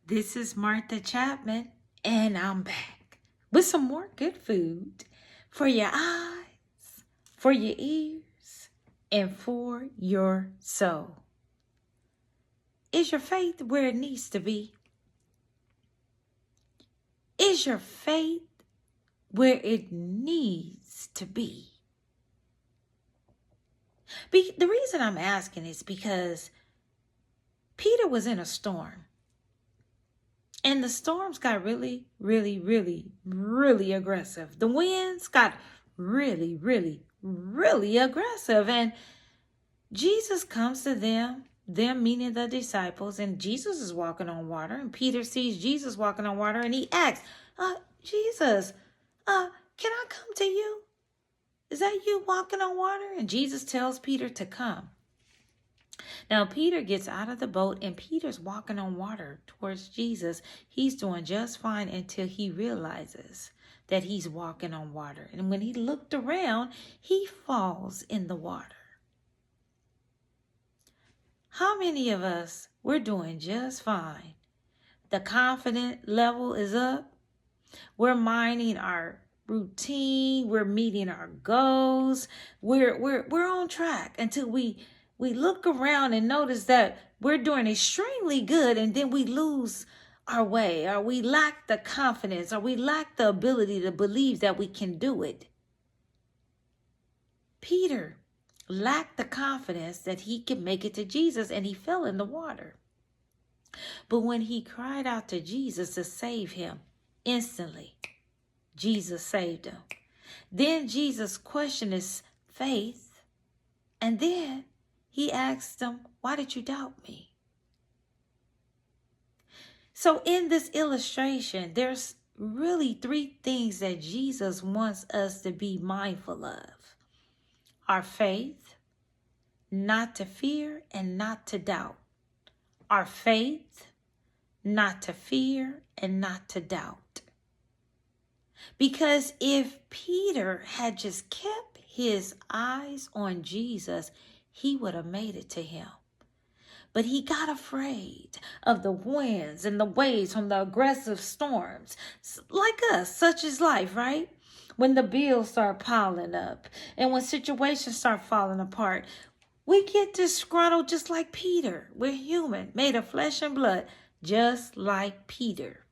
This is Martha Chapman, and I'm back with some more good food for your eyes, for your ears, and for your soul. Is your faith where it needs to be? Is your faith where it needs to be? The reason I'm asking is because Peter was in a storm. And the storms got really, really, really, really aggressive. The winds got really, really, really aggressive. And Jesus comes to them meaning the disciples, and Jesus is walking on water. And Peter sees Jesus walking on water, and he asks, Jesus, can I come to you? Is that you walking on water? And Jesus tells Peter to come. Now, Peter gets out of the boat, and Peter's walking on water towards Jesus. He's doing just fine until he realizes that he's walking on water. And when he looked around, he falls in the water. How many of us, we're doing just fine? The confidence level is up. We're minding our routine. We're meeting our goals. We're on track until we look around and notice that we're doing extremely good, and then we lose our way, or we lack the confidence, or we lack the ability to believe that we can do it. Peter lacked the confidence that he could make it to Jesus, and he fell in the water. But when he cried out to Jesus to save him, instantly, Jesus saved him. Then Jesus questioned his faith, and then he asked him, why did you doubt me? So in this illustration, there's really three things that Jesus wants us to be mindful of. Our faith, not to fear and not to doubt. Our faith, not to fear and not to doubt. Because if Peter had just kept his eyes on Jesus, he would have made it to him. But he got afraid of the winds and the waves from the aggressive storms. Like us, such is life, right? When the bills start piling up and when situations start falling apart, we get disgruntled just like Peter. We're human, made of flesh and blood, just like Peter.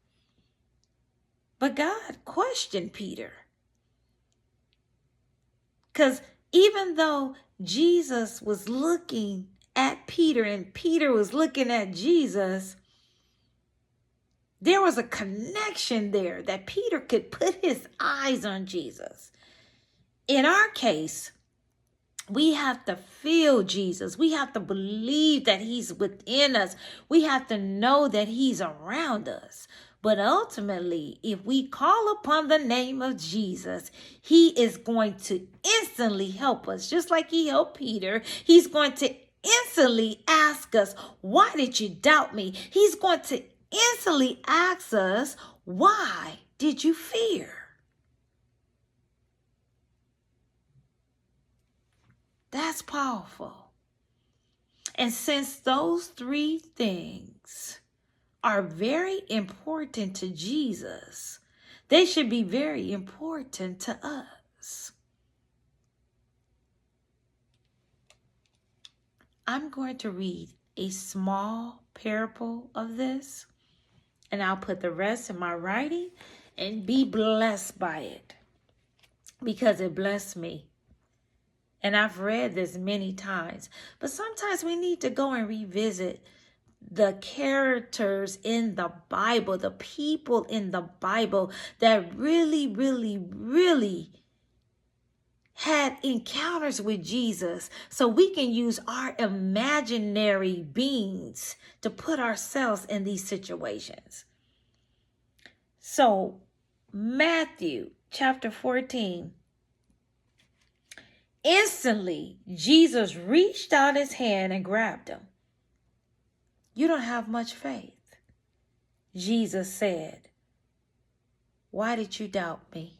But God questioned Peter. Because even though Jesus was looking at Peter and Peter was looking at Jesus, there was a connection there that Peter could put his eyes on Jesus. In our case, we have to feel Jesus. We have to believe that he's within us. We have to know that he's around us. But ultimately, if we call upon the name of Jesus, he is going to instantly help us. Just like he helped Peter, he's going to instantly ask us, why did you doubt me? He's going to instantly ask us, why did you fear? That's powerful. And since those three things are very important to Jesus, they should be very important to us. I'm going to read a small parable of this, and I'll put the rest in my writing, and be blessed by it because it blessed me. And I've read this many times, but sometimes we need to go and revisit the characters in the Bible, the people in the Bible that really, really, really had encounters with Jesus, so we can use our imaginary beings to put ourselves in these situations. So Matthew chapter 14. Instantly, Jesus reached out his hand and grabbed him. You don't have much faith. Jesus said, why did you doubt me?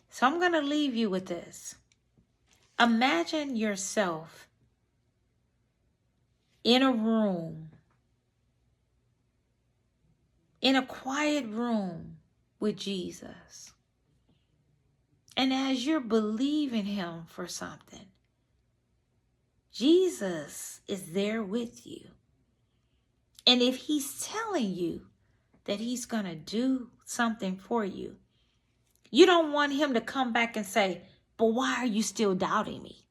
So I'm going to leave you with this. Imagine yourself in a room in a quiet room with Jesus. And as you're believing him for something, Jesus is there with you. And if he's telling you that he's going to do something for you, you don't want him to come back and say, but why are you still doubting me?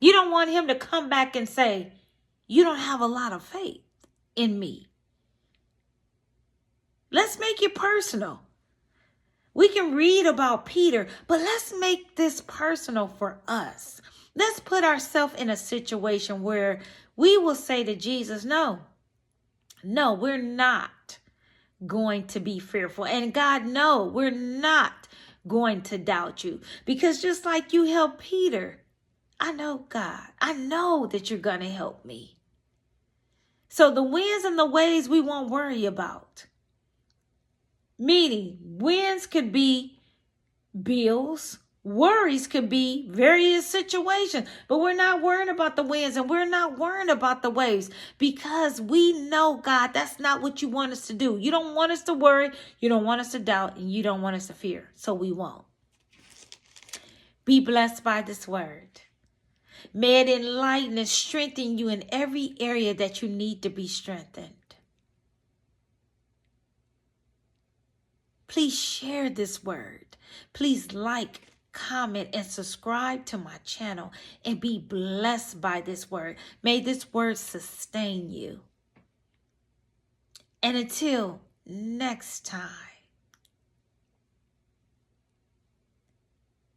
You don't want him to come back and say, you don't have a lot of faith in me. Let's make it personal. We can read about Peter, but let's make this personal for us. Let's put ourselves in a situation where we will say to Jesus, no, we're not going to be fearful. And God, no, we're not going to doubt you. Because just like you helped Peter, I know, God, I know that you're going to help me. So the winds and the waves we won't worry about. Meaning, winds could be bills, worries could be various situations, but we're not worrying about the winds and we're not worrying about the waves because we know, God, that's not what you want us to do. You don't want us to worry, you don't want us to doubt, and you don't want us to fear, so we won't. Be blessed by this word. May it enlighten and strengthen you in every area that you need to be strengthened. Please share this word. Please like, comment, and subscribe to my channel and be blessed by this word. May this word sustain you. And until next time,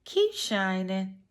keep shining.